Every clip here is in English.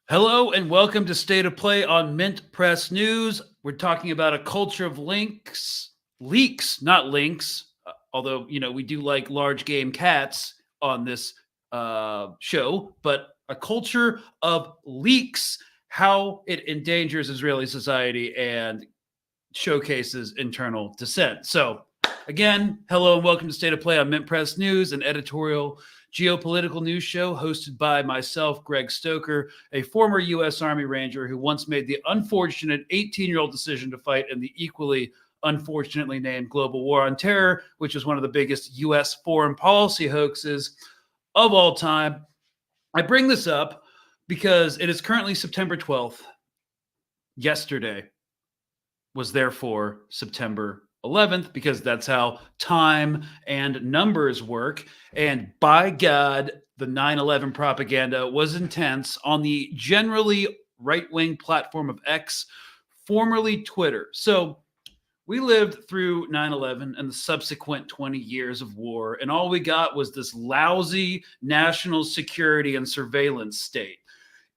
Hello and welcome to State of Play on Mint Press News. We're talking about a culture of leaks, not links, although, we do like large game cats on this show, but a culture of leaks, how it endangers Israeli society and showcases internal dissent. So again, hello and welcome to State of Play on Mint Press News, an editorial geopolitical news show hosted by myself, Greg Stoker, a former U.S. Army Ranger who once made the unfortunate 18-year-old decision to fight in the equally unfortunately named global war on terror, which is one of the biggest U.S. foreign policy hoaxes of all time. I bring this up because it is currently September 12th. Yesterday was therefore September 11th, because that's how time and numbers work. And by God, the 9/11 propaganda was intense on the generally right-wing platform of X, formerly Twitter. So we lived through 9/11 and the subsequent 20 years of war, and all we got was this lousy national security and surveillance state.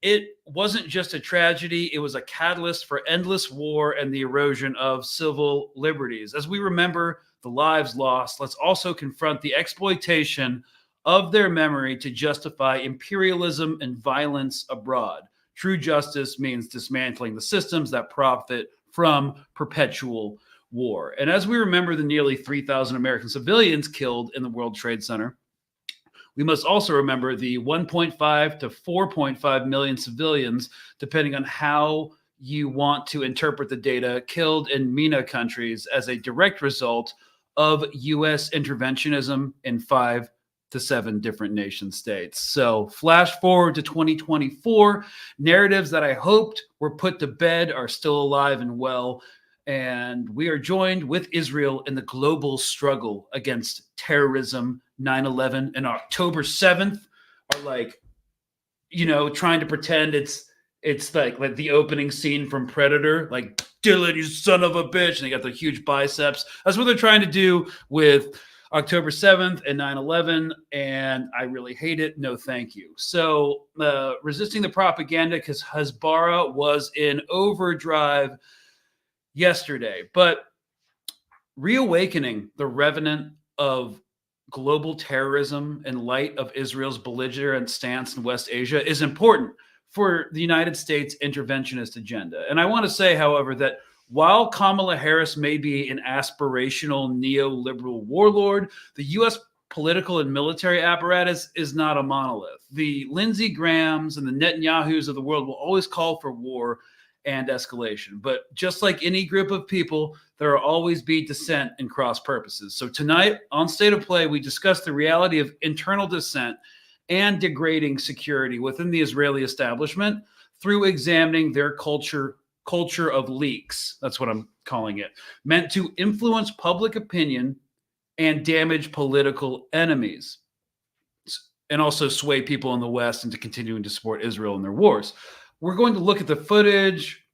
It wasn't just a tragedy, it was a catalyst for endless war and the erosion of civil liberties. As we remember the lives lost, let's also confront the exploitation of their memory to justify imperialism and violence abroad. True justice means dismantling the systems that profit from perpetual war. And as we remember the nearly 3,000 American civilians killed in the World Trade Center, we must also remember the 1.5 to 4.5 million civilians, depending on how you want to interpret the data, killed in MENA countries as a direct result of U.S. interventionism in 5 to 7 different nation states. So flash forward to 2024, narratives that I hoped were put to bed are still alive and well. And we are joined with Israel in the global struggle against terrorism. 9/11 and October 7th are like, trying to pretend it's like the opening scene from Predator, like, Dylan, you son of a bitch. And they got the huge biceps. That's what they're trying to do with October 7th and 9/11. And I really hate it. No, thank you. So resisting the propaganda, because Hezbollah was in overdrive yesterday, but reawakening the revenant of global terrorism in light of Israel's belligerent stance in West Asia is important for the United States interventionist agenda. And I want to say, however, that while Kamala Harris may be an aspirational neoliberal warlord, the U.S. political and military apparatus is not a monolith. The Lindsey Grahams and the Netanyahus of the world will always call for war and escalation. But just like any group of people, there will always be dissent and cross purposes. So tonight on State of Play, we discuss the reality of internal dissent and degrading security within the Israeli establishment through examining their culture of leaks. That's what I'm calling it, meant to influence public opinion and damage political enemies. and also sway people in the West into continuing to support Israel in their wars. We're going to look at the footage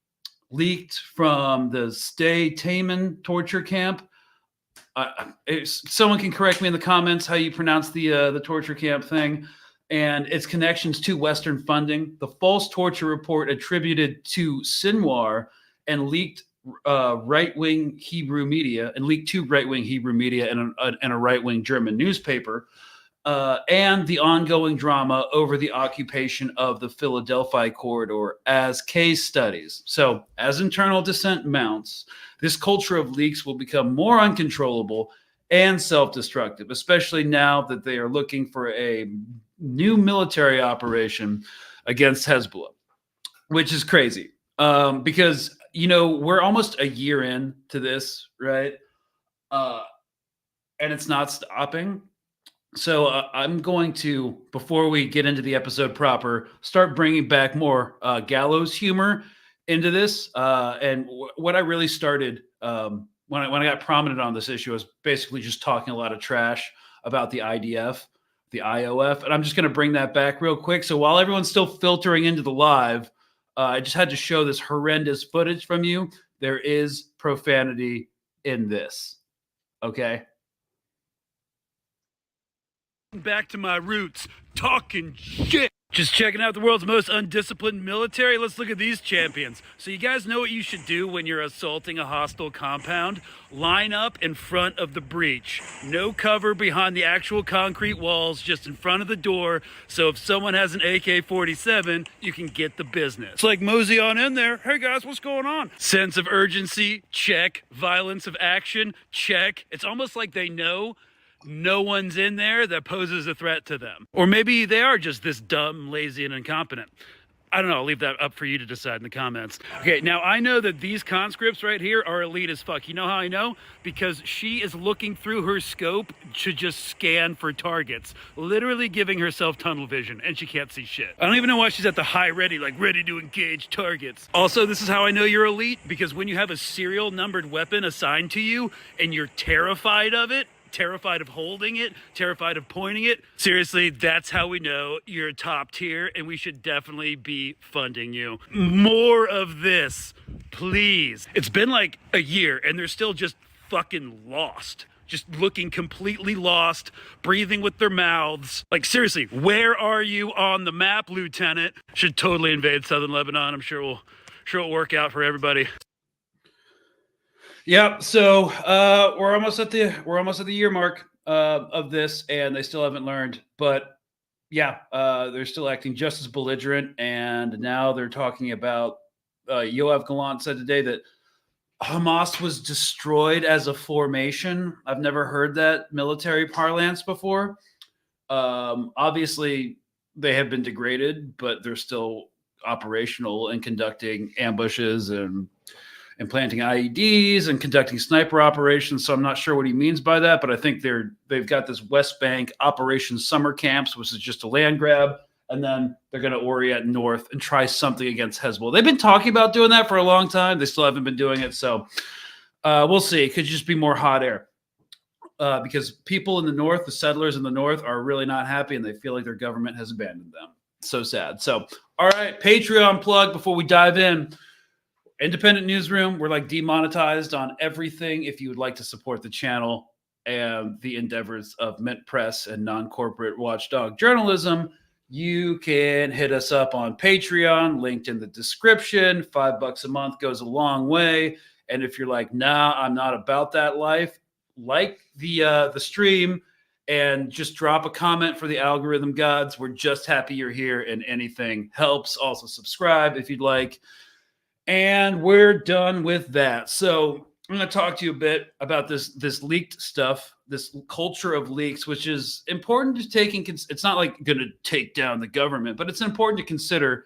leaked from the Sde Teiman torture camp. Someone can correct me in the comments how you pronounce the torture camp thing, and its connections to Western funding. The false torture report attributed to Sinwar and leaked right-wing Hebrew media, and leaked to right-wing Hebrew media and a right-wing German newspaper, and the ongoing drama over the occupation of the Philadelphia corridor as case studies. So as internal dissent mounts, this culture of leaks will become more uncontrollable and self-destructive, especially now that they are looking for a new military operation against Hezbollah, which is crazy. Because, you know, we're almost a year in to this, right? And it's not stopping. So I'm going to, before we get into the episode proper, start bringing back more gallows humor into this. And what I really started when I got prominent on this issue, I was basically just talking a lot of trash about the IDF, the IOF, and I'm just going to bring that back real quick. So while everyone's still filtering into the live, I just had to show this horrendous footage from you. There is profanity in this. Okay. Back to my roots, talking shit. Just checking out the world's most undisciplined military. Let's look at these champions. So you guys know what you should do when you're assaulting a hostile compound? Line up in front of the breach. No cover behind the actual concrete walls, just in front of the door. So if someone has an AK-47, you can get the business. It's like mosey on in there. Hey guys, what's going on? Sense of urgency, check. Violence of action, check. It's almost like they know no one's in there that poses a threat to them. Or maybe they are just this dumb, lazy, and incompetent. I don't know. I'll leave that up for you to decide in the comments. Okay, now I know that these conscripts right here are elite as fuck. You know how I know? Because she is looking through her scope to just scan for targets, literally giving herself tunnel vision, and she can't see shit. I don't even know why she's at the high ready, like ready to engage targets. Also, this is how I know you're elite, because when you have a serial numbered weapon assigned to you and you're terrified of it, terrified of holding it, terrified of pointing it. Seriously, that's how we know you're top tier, and we should definitely be funding you. More of this, please. It's been like a year, and they're still just fucking lost. Just looking completely lost, breathing with their mouths. Like, seriously, where are you on the map, Lieutenant? Should totally invade southern Lebanon. I'm sure it'll work out for everybody. Yeah, so we're almost at the year mark of this, and they still haven't learned. But yeah, they're still acting just as belligerent, and now they're talking about. Yoav Gallant said today that Hamas was destroyed as a formation. I've never heard that military parlance before. Obviously, they have been degraded, but they're still operational and conducting ambushes and planting IEDs and conducting sniper operations. So I'm not sure what he means by that, but I think they've got this West Bank Operation Summer Camps, which is just a land grab, and then they're going to orient north and try something against Hezbollah. They've been talking about doing that for a long time. They still haven't been doing it, so we'll see. It could just be more hot air because people in the north, the settlers in the north, are really not happy, and they feel like their government has abandoned them. So sad. So, all right, Patreon plug before we dive in. Independent newsroom. We're like demonetized on everything. If you would like to support the channel and the endeavors of Mint Press and non-corporate watchdog journalism, you can hit us up on Patreon, linked in the description. $5 a month goes a long way. And if you're like, nah, I'm not about that life, like the stream and just drop a comment for the algorithm gods. We're just happy you're here, and anything helps. Also subscribe if you'd like. And we're done with that. So I'm going to talk to you a bit about this leaked stuff, this culture of leaks, which is important to take in. It's not like going to take down the government, but it's important to consider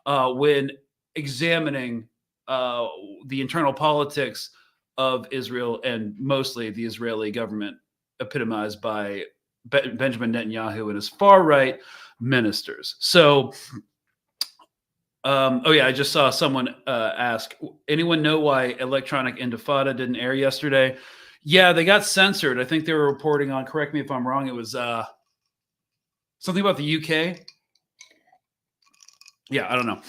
when examining the internal politics of Israel, and mostly the Israeli government, epitomized by Benjamin Netanyahu and his far-right ministers. So I just saw someone ask, anyone know why Electronic Intifada didn't air yesterday? Yeah, they got censored. I think they were reporting on, correct me if I'm wrong, it was Something about the UK? Yeah, I don't know.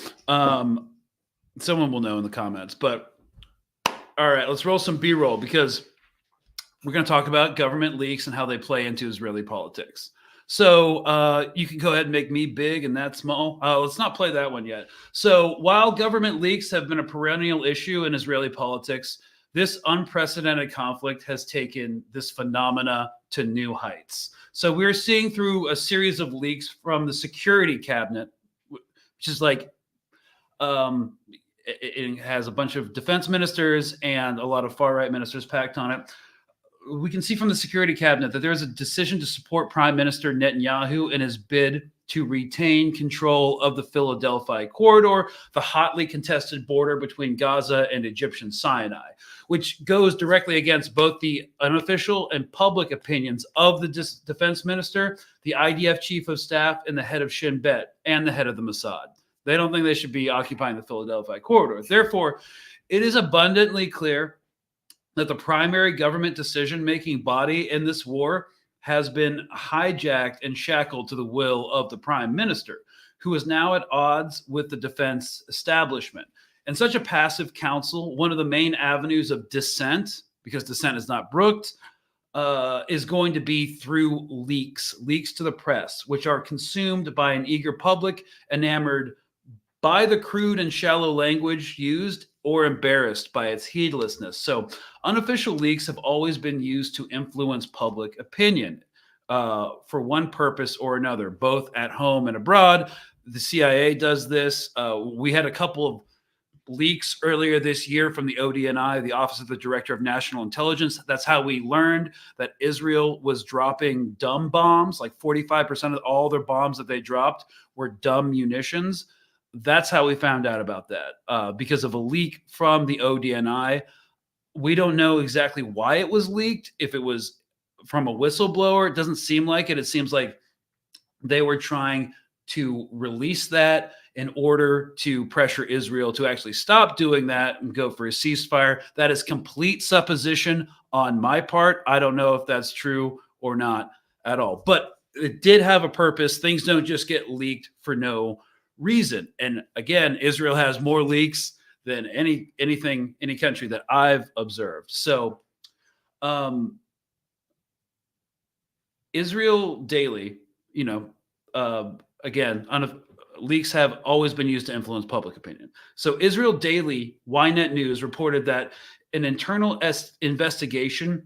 Someone will know in the comments. But all right, let's roll some B-roll because we're going to talk about government leaks and how they play into Israeli politics. So you can go ahead and make me big and that small. Let's not play that one yet. So while government leaks have been a perennial issue in Israeli politics, this unprecedented conflict has taken this phenomena to new heights. So we're seeing through a series of leaks from the security cabinet, which is like it has a bunch of defense ministers and a lot of far-right ministers packed on it. We can see from the security cabinet that there's a decision to support Prime Minister Netanyahu in his bid to retain control of the Philadelphia corridor, the hotly contested border between Gaza and Egyptian Sinai, which goes directly against both the unofficial and public opinions of the defense minister, the IDF chief of staff, and the head of Shin Bet, and the head of the Mossad. They don't think they should be occupying the Philadelphia corridor. Therefore, it is abundantly clear that the primary government decision-making body in this war has been hijacked and shackled to the will of the prime minister, who is now at odds with the defense establishment. And such a passive council, one of the main avenues of dissent, because dissent is not brooked, is going to be through leaks to the press, which are consumed by an eager public enamored by the crude and shallow language used or embarrassed by its heedlessness. So unofficial leaks have always been used to influence public opinion for one purpose or another, both at home and abroad. The CIA does this. We had a couple of leaks earlier this year from the ODNI, the Office of the Director of National Intelligence. That's how we learned that Israel was dropping dumb bombs. Like 45% of all their bombs that they dropped were dumb munitions. That's how we found out about that, because of a leak from the ODNI. We don't know exactly why it was leaked. If it was from a whistleblower, it doesn't seem like it. It seems like they were trying to release that in order to pressure Israel to actually stop doing that and go for a ceasefire. That is complete supposition on my part. I don't know if that's true or not at all. But it did have a purpose. Things don't just get leaked for no reason. And again, Israel has more leaks than any country that I've observed. So Israel Daily, again, leaks have always been used to influence public opinion. So Israel Daily, Ynet News, reported that an internal investigation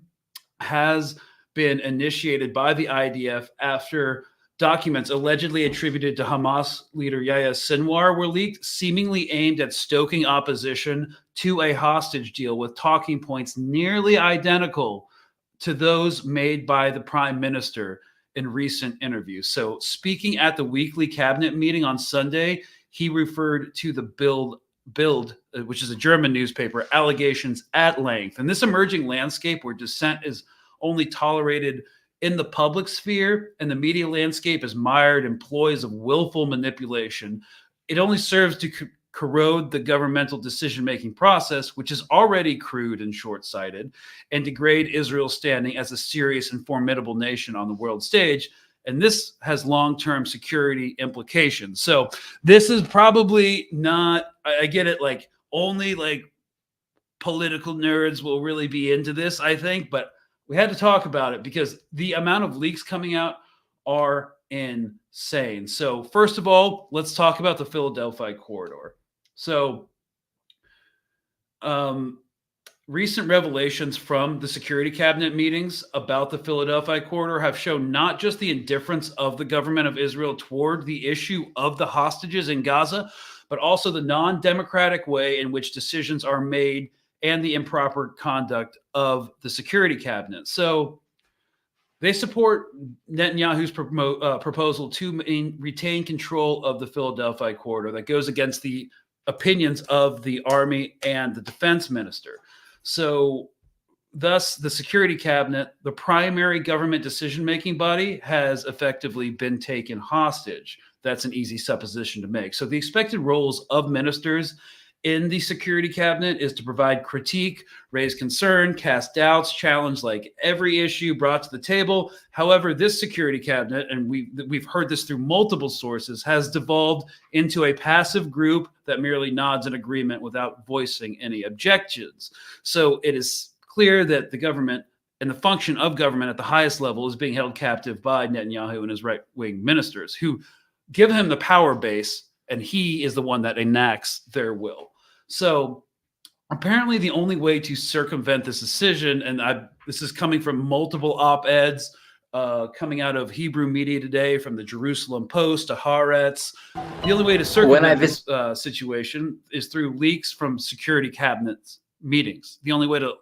has been initiated by the IDF after documents allegedly attributed to Hamas leader Yahya Sinwar were leaked, seemingly aimed at stoking opposition to a hostage deal with talking points nearly identical to those made by the prime minister in recent interviews. So speaking at the weekly cabinet meeting on Sunday, he referred to the Bild, which is a German newspaper, allegations at length. And this emerging landscape where dissent is only tolerated in the public sphere and the media landscape is mired in ploys of willful manipulation, it only serves to corrode the governmental decision-making process, which is already crude and short-sighted, and degrade Israel's standing as a serious and formidable nation on the world stage. And this has long-term security implications. So this is probably not, I get it, like only like political nerds will really be into this, I think, but we had to talk about it because the amount of leaks coming out are insane. So first of all, let's talk about the Philadelphia corridor. So recent revelations from the security cabinet meetings about the Philadelphia corridor have shown not just the indifference of the government of Israel toward the issue of the hostages in Gaza, but also the non-democratic way in which decisions are made and the improper conduct of the security cabinet. So they support Netanyahu's proposal to retain control of the Philadelphia corridor that goes against the opinions of the army and the defense minister. So thus, the security cabinet, the primary government decision-making body, has effectively been taken hostage. That's an easy supposition to make. So the expected roles of ministers in the security cabinet is to provide critique, raise concern, cast doubts, challenge like every issue brought to the table. However, this security cabinet, and we've heard this through multiple sources, has devolved into a passive group that merely nods in agreement without voicing any objections. So it is clear that the government and the function of government at the highest level is being held captive by Netanyahu and his right-wing ministers, who give him the power base, and he is the one that enacts their will. So apparently the only way to circumvent this decision, and this is coming from multiple op-eds coming out of Hebrew media today, from the Jerusalem Post to Haaretz, the only way to circumvent this situation is through leaks from security cabinets meetings. The only way to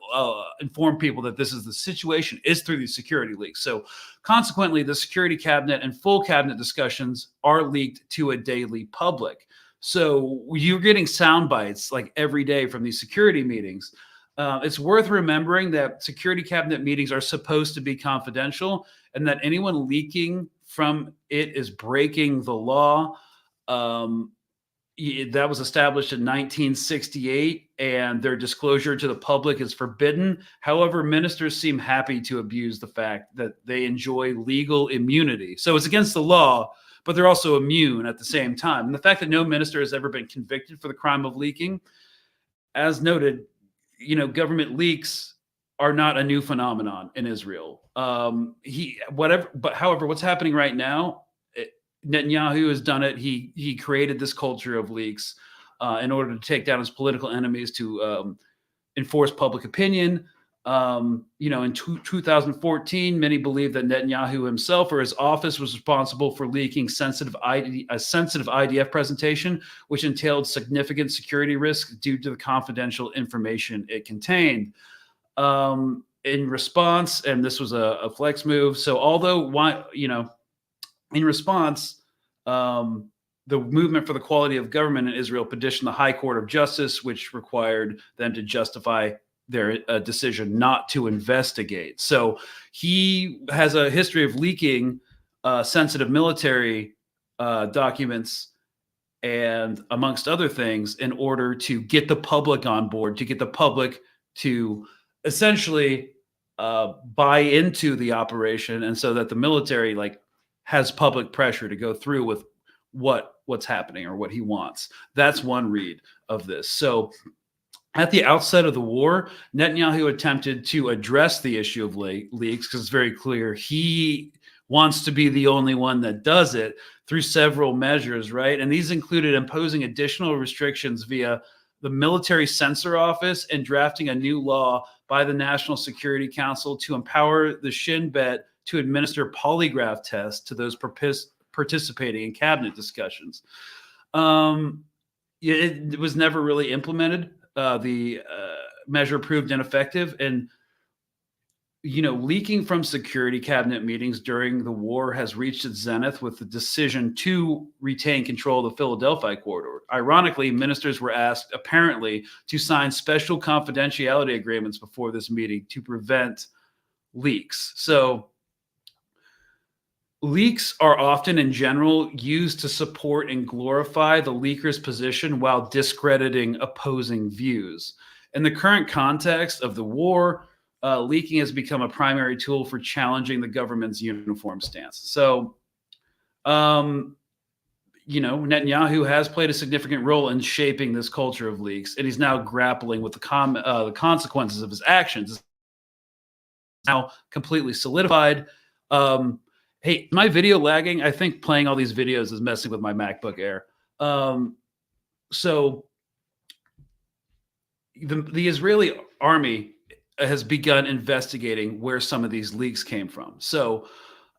inform people that this is the situation is through these security leaks. So consequently, the security cabinet and full cabinet discussions are leaked to a daily public. So you're getting sound bites like every day from these security meetings. It's worth remembering that security cabinet meetings are supposed to be confidential, and that anyone leaking from it is breaking the law. That was established in 1968, and their disclosure to the public is forbidden. However, ministers seem happy to abuse the fact that they enjoy legal immunity. So it's against the law, but they're also immune at the same time. And the fact that no minister has ever been convicted for the crime of leaking, as noted, government leaks are not a new phenomenon in Israel. However, what's happening right now, Netanyahu has done it. He created this culture of leaks in order to take down his political enemies, to enforce public opinion. In 2014, many believe that Netanyahu himself or his office was responsible for leaking a sensitive IDF presentation, which entailed significant security risks due to the confidential information it contained. In response, and this was a flex move. So although, in response, the Movement for the Quality of Government in Israel petitioned the High Court of Justice, which required them to justify their decision not to investigate. So he has a history of leaking sensitive military documents, and amongst other things, in order to get the public on board, to get the public to essentially buy into the operation, and so that the military has public pressure to go through with what's happening or what he wants. That's one read of this. So at the outset of the war, Netanyahu attempted to address the issue of leaks, because it's very clear he wants to be the only one that does it, through several measures, right? And these included imposing additional restrictions via the Military Censor Office and drafting a new law by the National Security Council to empower the Shin Bet to administer polygraph tests to those participating in cabinet discussions. It was never really implemented. The measure proved ineffective, and leaking from security cabinet meetings during the war has reached its zenith with the decision to retain control of the Philadelphia corridor. Ironically, ministers were asked, apparently, to sign special confidentiality agreements before this meeting to prevent leaks. So leaks are often, in general, used to support and glorify the leaker's position while discrediting opposing views. In the current context of the war, leaking has become a primary tool for challenging the government's uniform stance. So, Netanyahu has played a significant role in shaping this culture of leaks, and he's now grappling with the consequences of his actions. It's now completely solidified. Hey, my video lagging? I think playing all these videos is messing with my MacBook Air. So the Israeli army has begun investigating where some of these leaks came from. So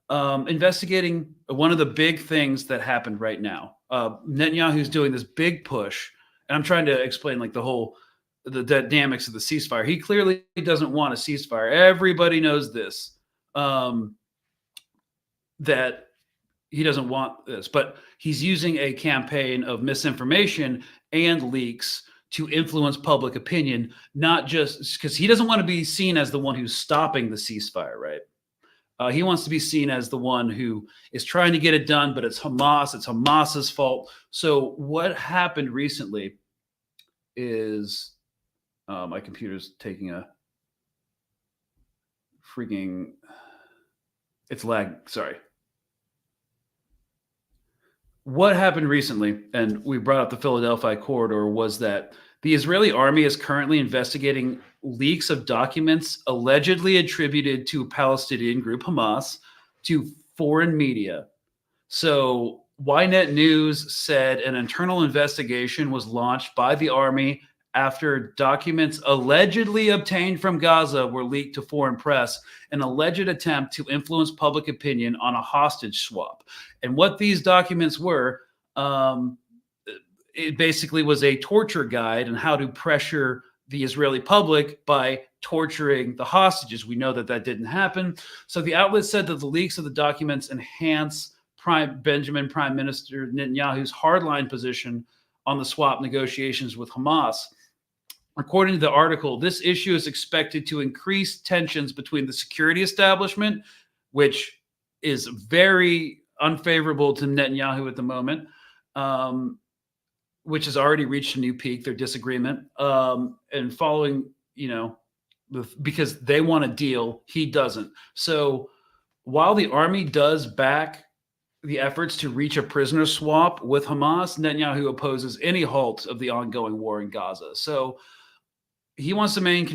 investigating one of the big things that happened right now. Netanyahu's doing this big push, and I'm trying to explain the dynamics of the ceasefire. He clearly doesn't want a ceasefire. Everybody knows this. That he doesn't want this, but he's using a campaign of misinformation and leaks to influence public opinion, not just because he doesn't want to be seen as the one who's stopping the ceasefire, right? He wants to be seen as the one who is trying to get it done, but it's Hamas's fault. So what happened recently is my computer's taking a freaking, it's lag. Sorry. What happened recently, and we brought up the Philadelphia corridor, was that the Israeli army is currently investigating leaks of documents allegedly attributed to Palestinian group Hamas to foreign media. So Ynet News said an internal investigation was launched by the army after documents allegedly obtained from Gaza were leaked to foreign press, an alleged attempt to influence public opinion on a hostage swap. And what these documents were, it basically was a torture guide on how to pressure the Israeli public by torturing the hostages. We know that that didn't happen. So the outlet said that the leaks of the documents enhance Prime Minister Netanyahu's hardline position on the swap negotiations with Hamas. According to the article, this issue is expected to increase tensions between the security establishment, which is very unfavorable to Netanyahu at the moment, which has already reached a new peak, their disagreement, and following, because they want a deal, he doesn't. So while the army does back the efforts to reach a prisoner swap with Hamas, Netanyahu opposes any halt of the ongoing war in Gaza. So he wants to obtain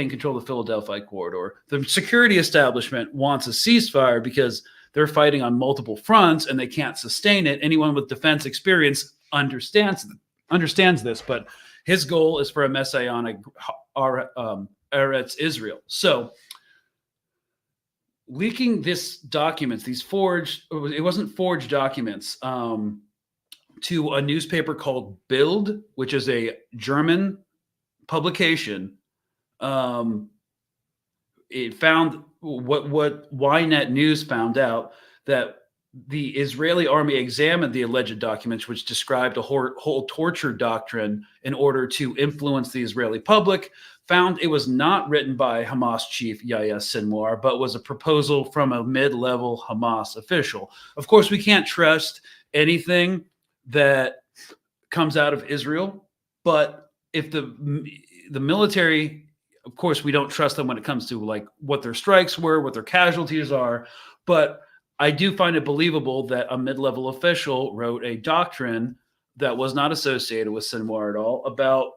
control of the Philadelphia corridor. The security establishment wants a ceasefire because they're fighting on multiple fronts and they can't sustain it. Anyone with defense experience understands this, but his goal is for a messianic Eretz Israel. So leaking these documents, it wasn't forged documents, to a newspaper called Bild, which is a German publication. It found what Ynet News found out, that the Israeli army examined the alleged documents, which described a whole torture doctrine in order to influence the Israeli public, found it was not written by Hamas chief Yahya Sinwar, but was a proposal from a mid-level Hamas official. Of course, we can't trust anything that comes out of Israel, but if the military, of course, we don't trust them when it comes to like what their strikes were, what their casualties are, but I do find it believable that a mid-level official wrote a doctrine that was not associated with Sinwar at all about,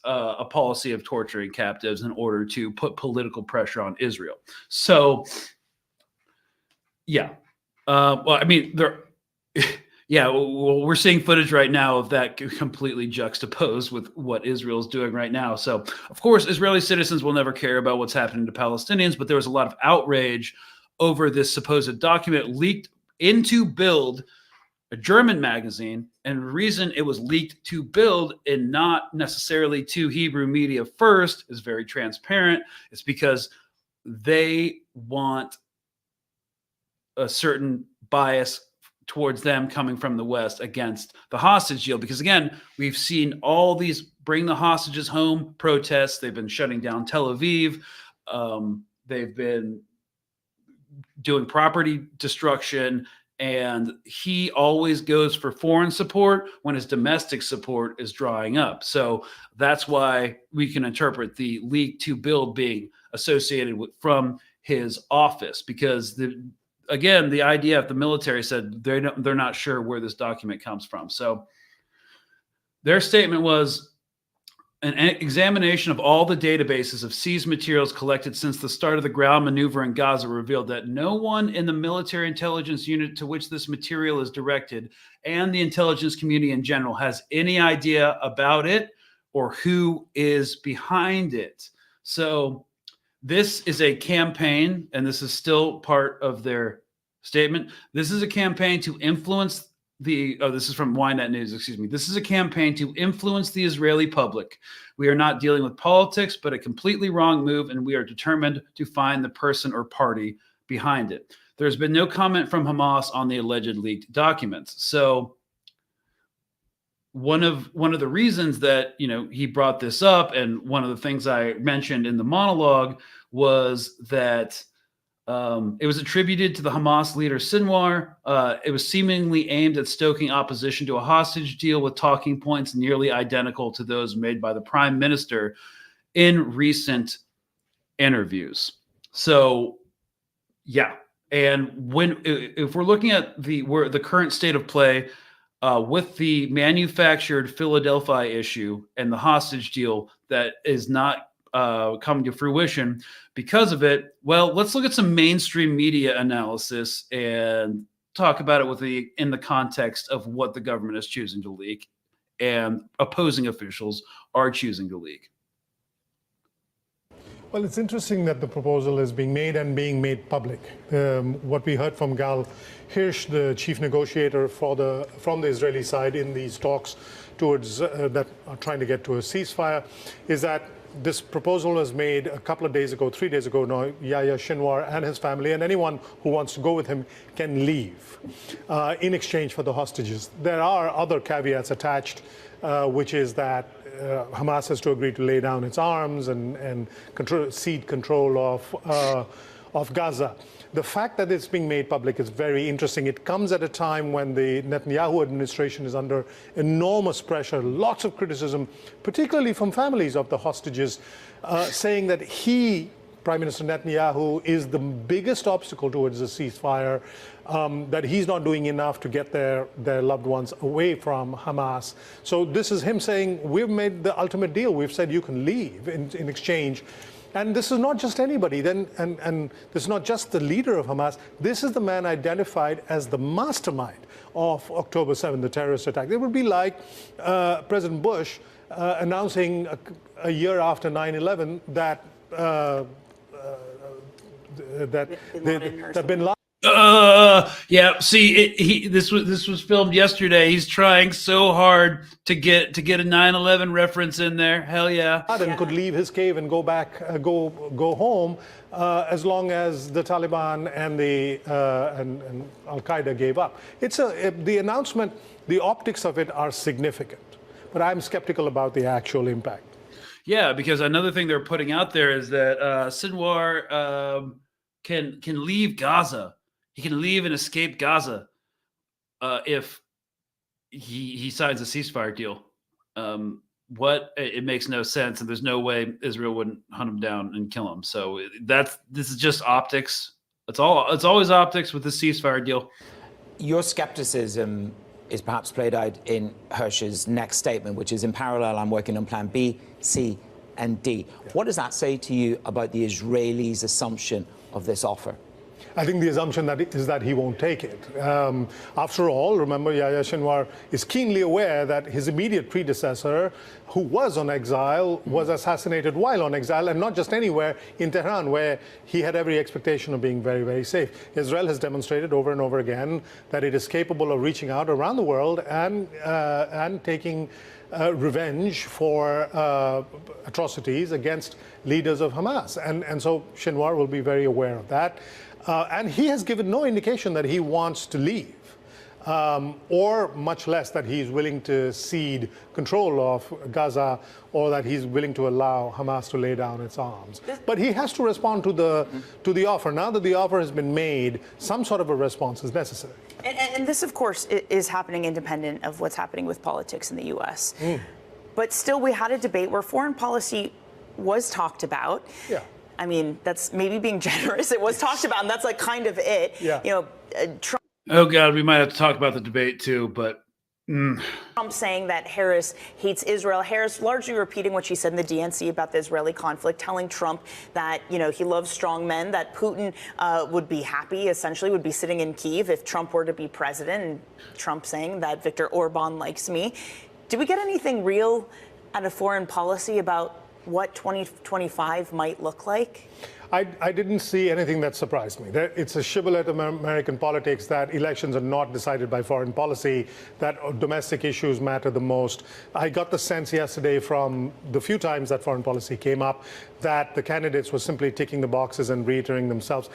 a policy of torturing captives in order to put political pressure on Israel. So, we're seeing footage right now of that completely juxtaposed with what Israel's doing right now. So, of course, Israeli citizens will never care about what's happening to Palestinians, but there was a lot of outrage over this supposed document leaked into Bild, a German magazine. And the reason it was leaked to Bild and not necessarily to Hebrew media first is very transparent. It's because they want a certain bias towards them coming from the West against the hostage deal. Because again, we've seen all these bring the hostages home protests. They've been shutting down Tel Aviv. They've been doing property destruction, and he always goes for foreign support when his domestic support is drying up. So that's why we can interpret the leak to Bild being associated with from his office, because the IDF, the military, said they're not sure where this document comes from. So their statement was, an examination of all the databases of seized materials collected since the start of the ground maneuver in Gaza revealed that no one in the military intelligence unit to which this material is directed, and the intelligence community in general, has any idea about it or who is behind it. So this is a campaign, and this is still part of their statement. This is a campaign to influence this is from Ynet News, excuse me. This is a campaign to influence the Israeli public. We are not dealing with politics, but a completely wrong move, and we are determined to find the person or party behind it. There's been no comment from Hamas on the alleged leaked documents. So one of the reasons that, he brought this up, and one of the things I mentioned in the monologue, was that It was attributed to the Hamas leader Sinwar. It was seemingly aimed at stoking opposition to a hostage deal with talking points nearly identical to those made by the prime minister in recent interviews. So, yeah. And if we're looking at the current state of play with the manufactured Philadelphia issue and the hostage deal that is not coming to fruition because of it, well, let's look at some mainstream media analysis and talk about it in the context of what the government is choosing to leak and opposing officials are choosing to leak. Well, it's interesting that the proposal is being made and being made public. What we heard from Gal Hirsch, the chief negotiator from the Israeli side in these talks towards that are trying to get to a ceasefire, is that this proposal was made a couple of days ago, 3 days ago now. Yahya Sinwar and his family and anyone who wants to go with him can leave in exchange for the hostages. There are other caveats attached, which is that Hamas has to agree to lay down its arms and cede control of Gaza. The fact that it's being made public is very interesting. It comes at a time when the Netanyahu administration is under enormous pressure, lots of criticism, particularly from families of the hostages, saying that Prime Minister Netanyahu, is the biggest obstacle towards a ceasefire, that he's not doing enough to get their loved ones away from Hamas. So this is him saying, we've made the ultimate deal. We've said you can leave in exchange. And this is not just anybody, and this is not just the leader of Hamas. This is the man identified as the mastermind of October 7th, the terrorist attack. It would be like President Bush announcing a year after 9/11 that Bin Laden. Yeah. See, this was filmed yesterday. He's trying so hard to get a 9/11 reference in there. Hell yeah. Could leave his cave and go back, go home, as long as the Taliban and and Al Qaeda gave up. The announcement, the optics of it are significant, but I'm skeptical about the actual impact. Yeah, because another thing they're putting out there is that Sinwar can leave Gaza. He can leave and escape Gaza if he signs a ceasefire deal. It makes no sense, and there's no way Israel wouldn't hunt him down and kill him. So this is just optics. It's always optics with the ceasefire deal. Your skepticism is perhaps played out in Hirsch's next statement, which is, in parallel, I'm working on plan B, C, and D. Yeah. What does that say to you about the Israelis' assumption of this offer? I think the assumption is that he won't take it. After all, remember, Yahya Sinwar is keenly aware that his immediate predecessor, who was on exile, was assassinated while on exile, and not just anywhere, in Tehran, where he had every expectation of being very, very safe. Israel has demonstrated over and over again that it is capable of reaching out around the world and taking revenge for atrocities against leaders of Hamas. And so Sinwar will be very aware of that. And he has given no indication that he wants to leave, or much less that he's willing to cede control of Gaza, or that he's willing to allow Hamas to lay down its arms. But he has to respond to the offer. Now that the offer has been made, some sort of a response is necessary. And this, of course, is happening independent of what's happening with politics in the U.S. But still, we had a debate where foreign policy was talked about. Yeah. I mean, that's maybe being generous. It was talked about, and that's like kind of it. Yeah. You know, Trump. Oh God, we might have to talk about the debate too, but. Trump saying that Harris hates Israel. Harris largely repeating what she said in the DNC about the Israeli conflict, telling Trump that, you know, he loves strong men, that Putin would be happy, essentially, would be sitting in Kyiv if Trump were to be president, and Trump saying that Viktor Orban likes me. Did we get anything real out of foreign policy about what 2025 might look like? I didn't see anything that surprised me. It's a shibboleth of American politics that elections are not decided by foreign policy, that domestic issues matter the most. I got the sense yesterday from the few times that foreign policy came up that the candidates were simply ticking the boxes and reiterating themselves.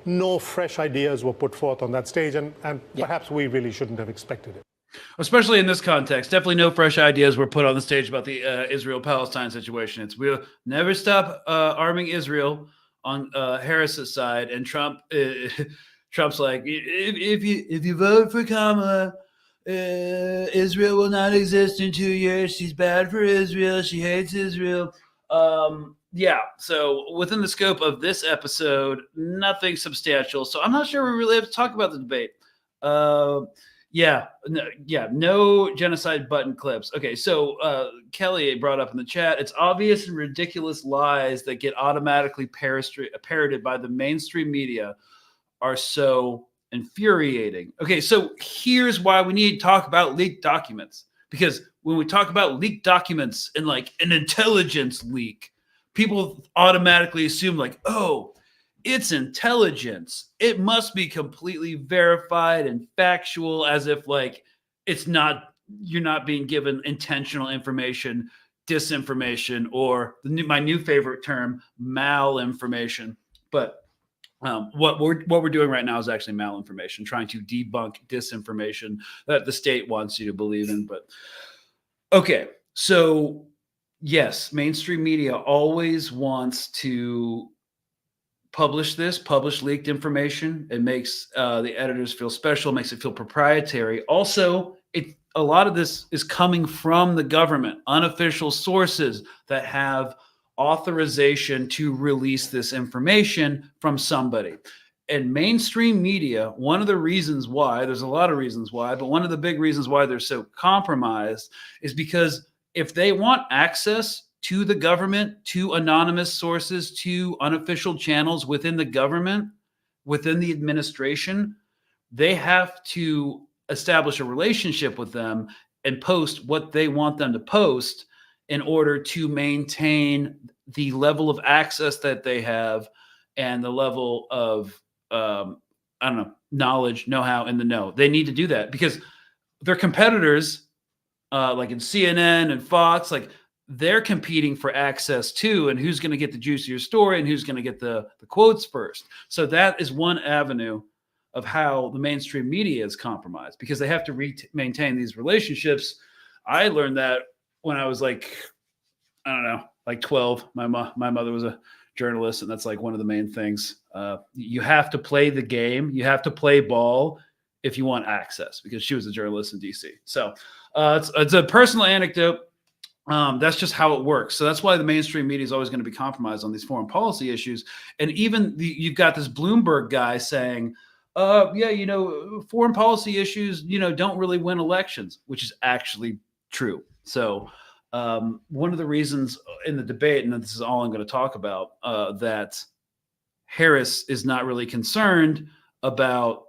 No fresh ideas were put forth on that stage, and perhaps we really shouldn't have expected it. Especially in this context, definitely no fresh ideas were put on the stage about the Israel-Palestine situation. We'll never stop arming Israel. on Harris's side, and Trump's like, if you vote for Kamala, Israel will not exist in 2 years. She's bad for Israel. She hates Israel. Yeah, so within the scope of this episode, nothing substantial. So I'm not sure we really have to talk about the debate. No genocide button clips. Okay, so Kelly brought up in the chat, it's obvious and ridiculous lies that get automatically parroted by the mainstream media are so infuriating. Okay, so here's why we need to talk about leaked documents. Because when we talk about leaked documents and like an intelligence leak, people automatically assume like, oh, it's intelligence. It must be completely verified and factual, as if like it's not, you're not being given intentional information, disinformation, or my new favorite term, malinformation. But what we're doing right now is actually malinformation, trying to debunk disinformation that the state wants you to believe in. But okay, so yes, mainstream media always wants to publish leaked information. It makes the editors feel special, makes it feel proprietary. Also, a lot of this is coming from the government, unofficial sources that have authorization to release this information from somebody. And mainstream media, one of the reasons why, there's a lot of reasons why, but one of the big reasons why they're so compromised is because if they want access to the government, to anonymous sources, to unofficial channels within the government, within the administration, they have to establish a relationship with them and post what they want them to post in order to maintain the level of access that they have and the level of, knowledge, know-how in the know. They need to do that because their competitors, like in CNN and Fox, like they're competing for access too, and who's going to get the juicier story and who's going to get the quotes first. So that is one avenue of how the mainstream media is compromised because they have to maintain these relationships. I learned that when I was like, I don't know, like 12. My mother was a journalist, and that's like one of the main things. You have to play the game. You have to play ball if you want access, because she was a journalist in DC. So it's a personal anecdote. That's just how it works. So that's why the mainstream media is always going to be compromised on these foreign policy issues. And even you've got this Bloomberg guy saying, foreign policy issues, don't really win elections, which is actually true. So one of the reasons in the debate, and this is all I'm going to talk about, that Harris is not really concerned about,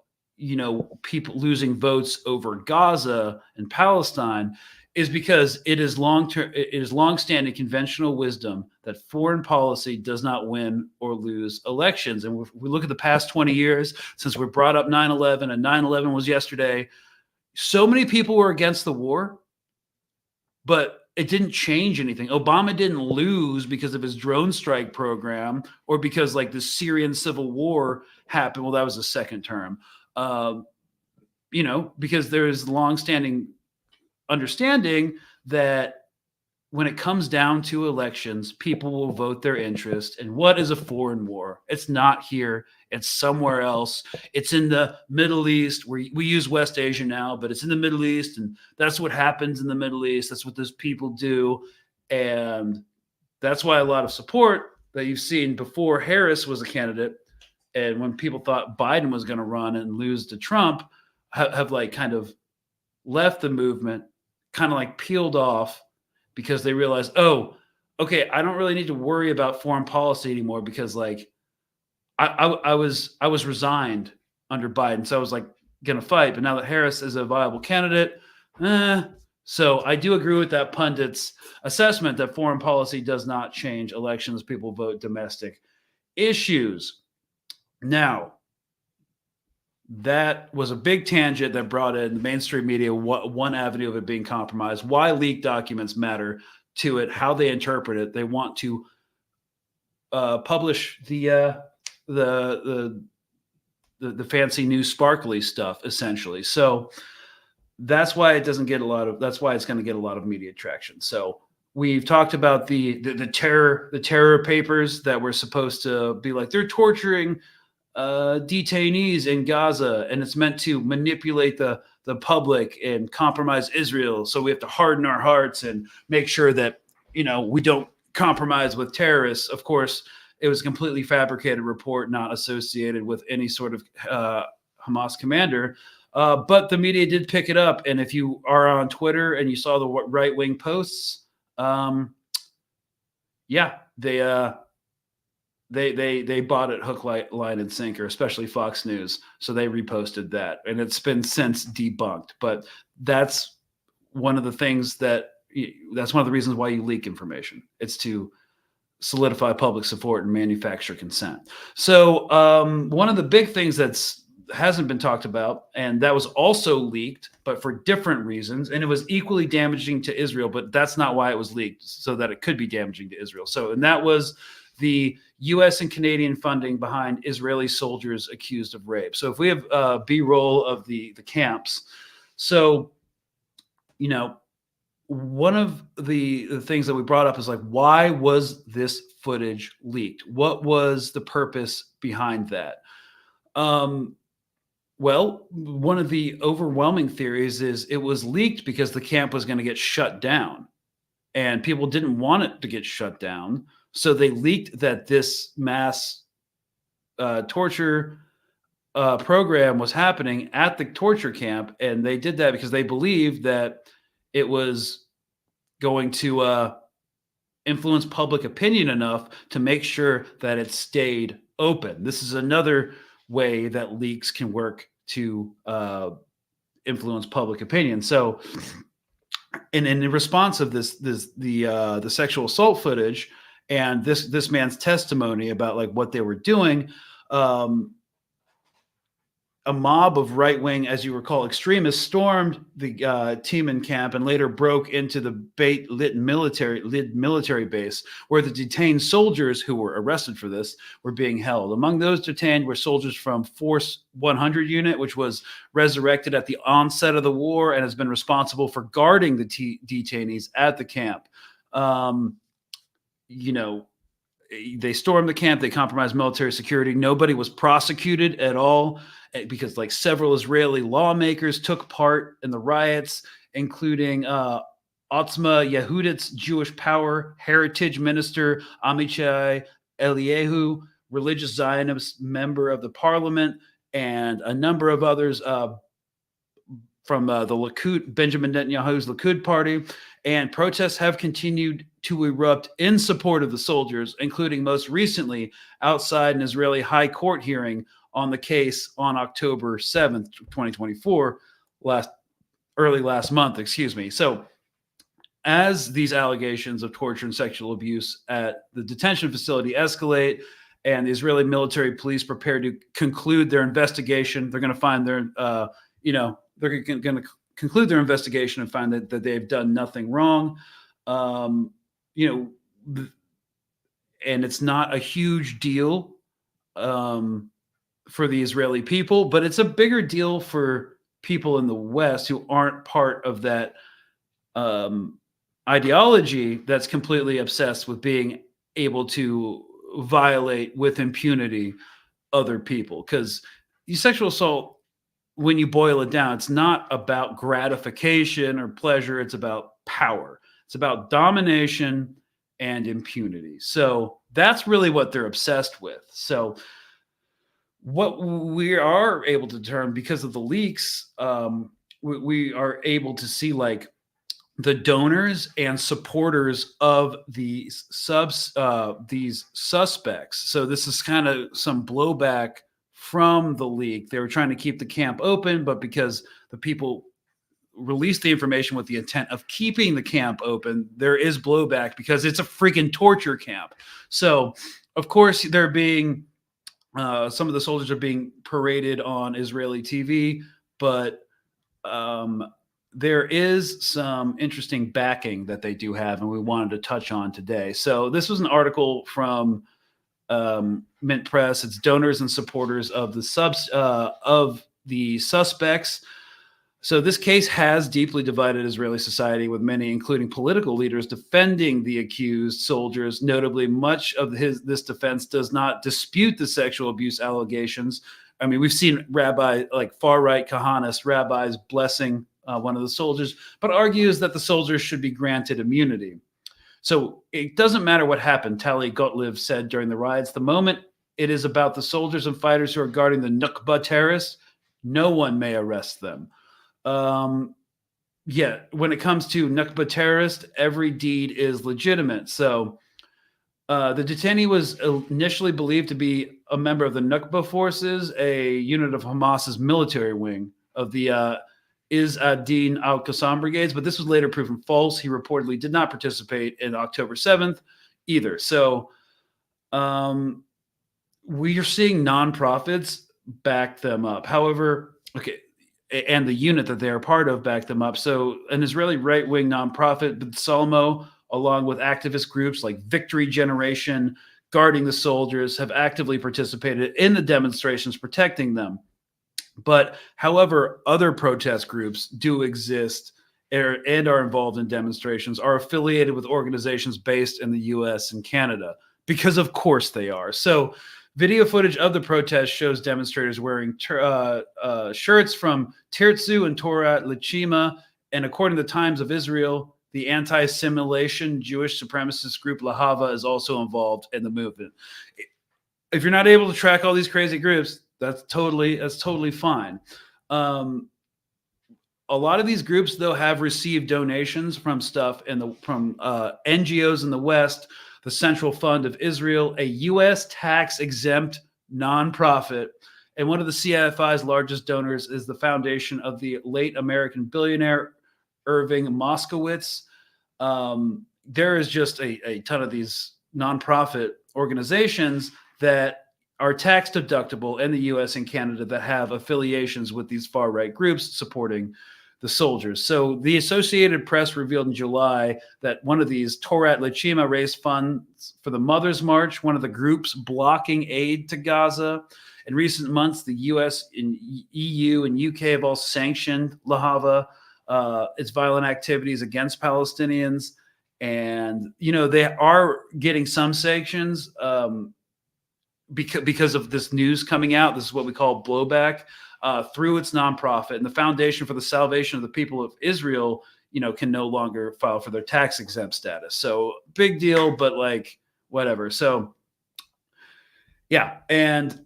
people losing votes over Gaza and Palestine is because it is longstanding conventional wisdom that foreign policy does not win or lose elections. And if we look at the past 20 years, since we brought up 9/11, and 9/11 was yesterday, so many people were against the war, but it didn't change anything. Obama didn't lose because of his drone strike program or because like the Syrian civil war happened. Well, that was the second term, because there is longstanding understanding that when it comes down to elections, people will vote their interest. And what is a foreign war? It's not here. It's somewhere else. It's in the Middle East. We use West Asia now, but it's in the Middle East. And that's what happens in the Middle East. That's what those people do. And that's why a lot of support that you've seen before Harris was a candidate, and when people thought Biden was going to run and lose to Trump, have like kind of left the movement, kind of like peeled off, because they realized, oh, okay, I don't really need to worry about foreign policy anymore because like I was resigned under Biden. So I was like going to fight. But now that Harris is a viable candidate, so I do agree with that pundit's assessment that foreign policy does not change elections. People vote domestic issues. Now, that was a big tangent that brought in the mainstream media, one avenue of it being compromised, why leaked documents matter to it, how they interpret it. They want to publish the fancy new sparkly stuff, essentially. So that's why it doesn't get that's why it's going to get a lot of media traction. So we've talked about the terror papers that were supposed to be like they're torturing detainees in Gaza, and it's meant to manipulate the public and compromise Israel. So we have to harden our hearts and make sure that we don't compromise with terrorists. Of course, it was a completely fabricated report, not associated with any sort of Hamas commander. But the media did pick it up, and if you are on Twitter and you saw the right-wing posts, yeah, they bought it hook, line, and sinker, especially Fox News. So they reposted that, and it's been since debunked. But that's one of the things that's one of the reasons why you leak information. It's to solidify public support and manufacture consent. So one of the big things hasn't been talked about, and that was also leaked, but for different reasons, and it was equally damaging to Israel, but that's not why it was leaked, so that it could be damaging to Israel. And that was the U.S. and Canadian funding behind Israeli soldiers accused of rape. So if we have B-roll of the camps, so one of the things that we brought up is like, why was this footage leaked? What was the purpose behind that? Well, one of the overwhelming theories is it was leaked because the camp was going to get shut down, and people didn't want it to get shut down. So they leaked that this mass torture program was happening at the torture camp, and they did that because they believed that it was going to influence public opinion enough to make sure that it stayed open. This is another way that leaks can work to influence public opinion. So, in response of the sexual assault footage and this man's testimony about like what they were doing, a mob of right-wing, as you recall, extremists stormed the Teiman camp and later broke into the Beit Lit military base, where the detained soldiers who were arrested for this were being held. Among those detained were soldiers from Force 100 unit, which was resurrected at the onset of the war and has been responsible for guarding the detainees at the camp. They stormed the camp. They compromised military security. Nobody was prosecuted at all because like several Israeli lawmakers took part in the riots, including Otzma Yehudit's Jewish Power Heritage Minister Amichai Eliyahu, religious Zionist member of the parliament, and a number of others from the Likud, Benjamin Netanyahu's Likud party. And protests have continued to erupt in support of the soldiers, including most recently outside an Israeli high court hearing on the case on October 7th, 2024, early last month, excuse me. So as these allegations of torture and sexual abuse at the detention facility escalate and the Israeli military police prepare to conclude their investigation, they're going to find they're going to conclude their investigation and find that they've done nothing wrong. And it's not a huge deal for the Israeli people, but it's a bigger deal for people in the West who aren't part of that ideology that's completely obsessed with being able to violate with impunity other people. Because sexual assault, when you boil it down, it's not about gratification or pleasure. It's about power. It's about domination and impunity. So that's really what they're obsessed with. So what we are able to determine because of the leaks, we are able to see like the donors and supporters of these suspects. So this is kind of some blowback from the leak. They were trying to keep the camp open, but because the people released the information with the intent of keeping the camp open, there is blowback because it's a freaking torture camp. So, of course, they're being some of the soldiers are being paraded on Israeli TV, but there is some interesting backing that they do have, and we wanted to touch on today. So this was an article from Mint Press. It's donors and supporters of the suspects. So this case has deeply divided Israeli society, with many, including political leaders, defending the accused soldiers. Notably, much of this defense does not dispute the sexual abuse allegations. I mean, we've seen like far-right Kahanist rabbis blessing one of the soldiers, but argues that the soldiers should be granted immunity. So it doesn't matter what happened, Tali Gottlieb said during the riots. The moment it is about the soldiers and fighters who are guarding the Nukba terrorists, no one may arrest them. Yeah, when it comes to Nukba terrorist, every deed is legitimate. So the detainee was initially believed to be a member of the Nukba forces, a unit of Hamas's military wing of the Is ad-Din al-Qassam brigades, but this was later proven false. He reportedly did not participate in October 7th either. So we are seeing nonprofits back them up. However, okay, and the unit that they are part of back them up. So an Israeli right-wing nonprofit, B'Tselmo, along with activist groups like Victory Generation, Guarding the Soldiers, have actively participated in the demonstrations protecting them. But however, other protest groups do exist and are involved in demonstrations, are affiliated with organizations based in the US and Canada, because of course they are. So video footage of the protest shows demonstrators wearing shirts from Tirtzu and Torah Lechima, and according to the Times of Israel, the anti-assimilation Jewish supremacist group Lahava is also involved in the movement. If you're not able to track all these crazy groups, that's totally fine. A lot of these groups, though, have received donations from from NGOs in the West, the Central Fund of Israel, a U.S. tax-exempt nonprofit, and one of the CFI's largest donors is the foundation of the late American billionaire Irving Moskowitz. There is just a ton of these nonprofit organizations that are tax deductible in the U.S. and Canada that have affiliations with these far-right groups supporting the soldiers. So the Associated Press revealed in July that one of these, Torah Lechima, raised funds for the Mother's March, one of the groups blocking aid to Gaza. In recent months, the U.S. and EU and UK have all sanctioned Lahava, its violent activities against Palestinians. And, you know, they are getting some sanctions because of this news coming out. This is what we call blowback. Through its nonprofit, and the Foundation for the Salvation of the People of Israel, you know, can no longer file for their tax exempt status. So big deal, but like whatever. So yeah, and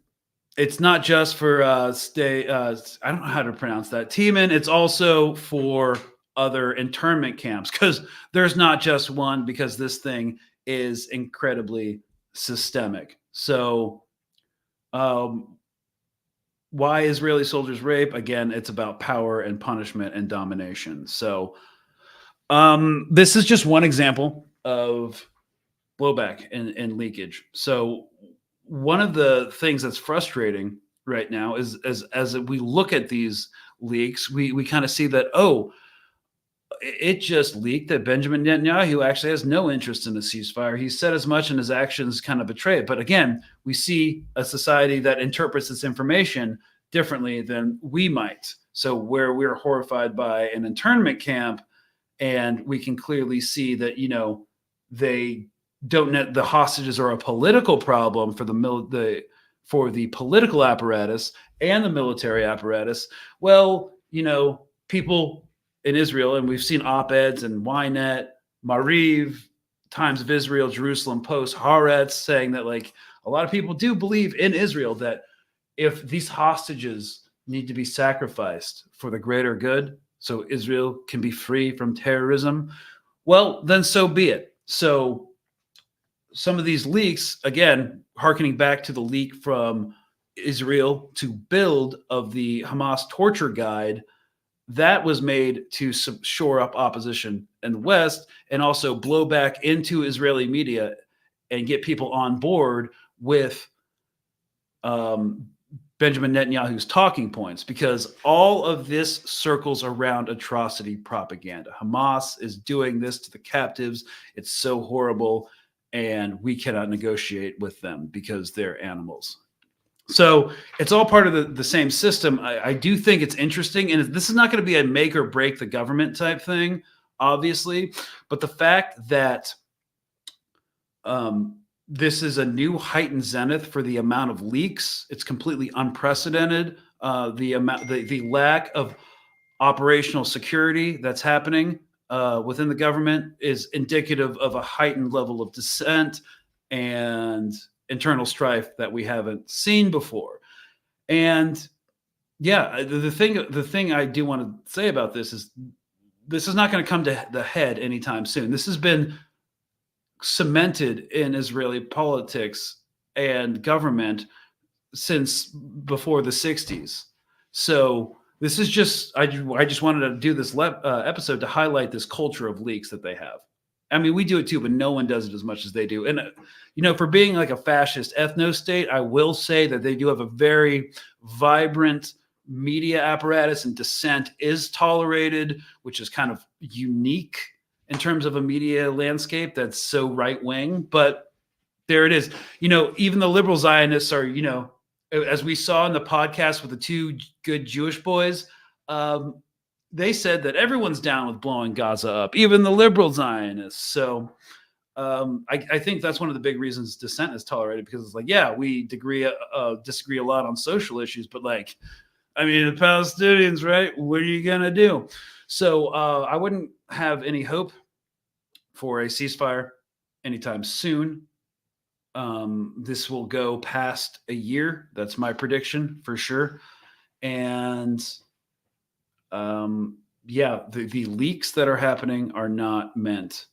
it's not just for I don't know how to pronounce that, Teiman. It's also for other internment camps, because there's not just one, because this thing is incredibly systemic. So why Israeli soldiers rape? Again, it's about power and punishment and domination. So this is just one example of blowback and leakage. So one of the things that's frustrating right now is as we look at these leaks, we kind of see that, oh, it just leaked that Benjamin Netanyahu actually has no interest in a ceasefire. He said as much, and his actions kind of betray it. But again, we see a society that interprets this information differently than we might. So where we're horrified by an internment camp, and we can clearly see that, you know, they don't net the hostages are a political problem for the political apparatus and the military apparatus. Well, you know, people in Israel, and we've seen op-eds in Ynet, Mariv, Times of Israel, Jerusalem Post, Haaretz, saying that like a lot of people do believe in Israel that if these hostages need to be sacrificed for the greater good, so Israel can be free from terrorism, well, then so be it. So some of these leaks, again, hearkening back to the leak from Israel to build of the Hamas torture guide, that was made to shore up opposition in the West and also blow back into Israeli media and get people on board with Benjamin Netanyahu's talking points, because all of this circles around atrocity propaganda. Hamas is doing this to the captives. It's so horrible, and we cannot negotiate with them because they're animals. So it's all part of the same system. I do think it's interesting, and this is not going to be a make or break the government type thing, obviously, but the fact that this is a new heightened zenith for the amount of leaks, it's completely unprecedented. The lack of operational security that's happening within the government is indicative of a heightened level of dissent and internal strife that we haven't seen before. And yeah, the thing I do want to say about this is not going to come to the head anytime soon. This has been cemented in Israeli politics and government since before the 60s. So this is just, I just wanted to do this episode to highlight this culture of leaks that they have. I mean, we do it too, but no one does it as much as they do. And, for being like a fascist ethno-state, I will say that they do have a very vibrant media apparatus, and dissent is tolerated, which is kind of unique in terms of a media landscape that's so right-wing. But there it is. Even the liberal Zionists are, as we saw in the podcast with the two good Jewish boys, they said that everyone's down with blowing Gaza up, even the liberal Zionists. So I think that's one of the big reasons dissent is tolerated, because it's like, yeah, we disagree a lot on social issues, but the Palestinians, right? What are you going to do? So I wouldn't have any hope for a ceasefire anytime soon. This will go past a year. That's my prediction for sure. And the leaks that are happening are not meant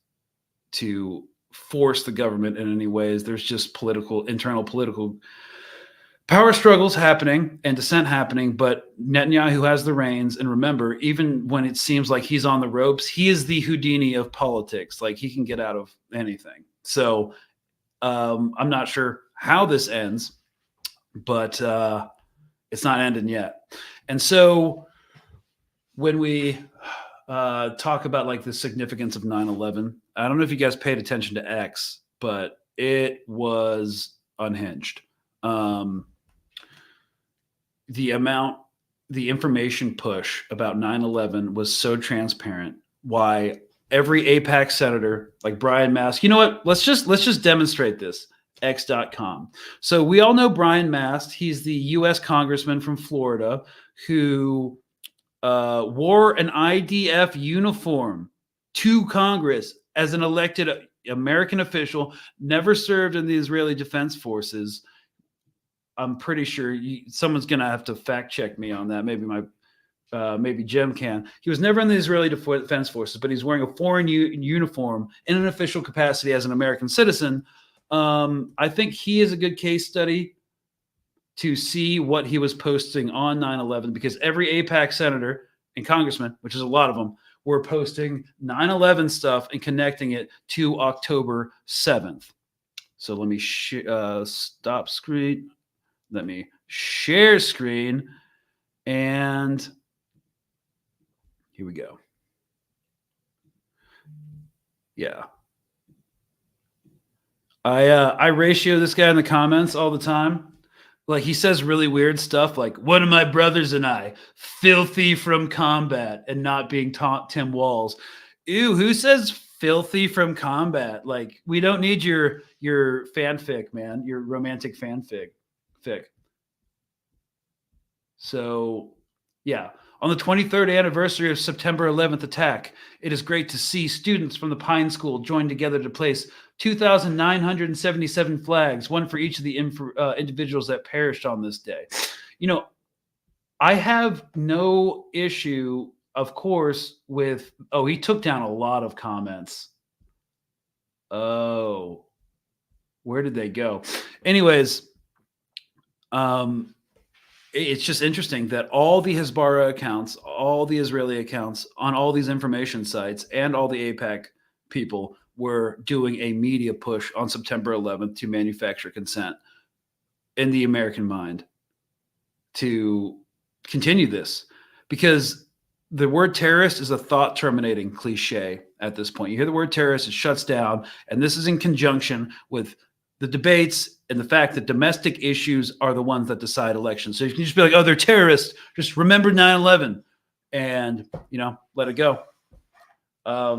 to force the government in any ways. There's just internal political power struggles happening and dissent happening, but Netanyahu has the reins. And remember, even when it seems like he's on the ropes, he is the Houdini of politics. Like, he can get out of anything. So I'm not sure how this ends, but it's not ending yet. And so when we talk about like the significance of 9/11, I don't know if you guys paid attention to X, but it was unhinged. The information push about 9/11 was so transparent. Why every AIPAC senator, like Brian Mast, you know what? Let's just demonstrate this. X.com. So we all know Brian Mast. He's the U.S. congressman from Florida who wore an IDF uniform to Congress as an elected American official, never served in the Israeli Defense Forces. I'm pretty sure someone's going to have to fact check me on that. Maybe Jim can. He was never in the Israeli Defense Forces, but he's wearing a foreign uniform in an official capacity as an American citizen. I think he is a good case study to see what he was posting on 9/11, because every AIPAC senator and congressman, which is a lot of them, were posting 9/11 stuff and connecting it to October 7th. So let me stop screen. Let me share screen. And here we go. Yeah. I ratio this guy in the comments all the time. Like, he says really weird stuff like, one of my brothers and I, filthy from combat, and not being Tim Walz. Ew, who says filthy from combat? Like, we don't need your fanfic, man, your romantic fanfic. So, yeah. On the 23rd anniversary of September 11th attack, it is great to see students from the Pine School join together to place 2,977 flags, one for each of the individuals that perished on this day. I have no issue, of course, with, he took down a lot of comments. Oh, where did they go? Anyways, it's just interesting that all the Hezbollah accounts, all the Israeli accounts on all these information sites, and all the AIPAC people were doing a media push on September 11th to manufacture consent in the American mind to continue this, because the word terrorist is a thought terminating cliche at this point. You hear the word terrorist, it shuts down. And this is in conjunction with the debates and the fact that domestic issues are the ones that decide elections. So you can just be like, oh, they're terrorists. Just remember 9/11 and, let it go. I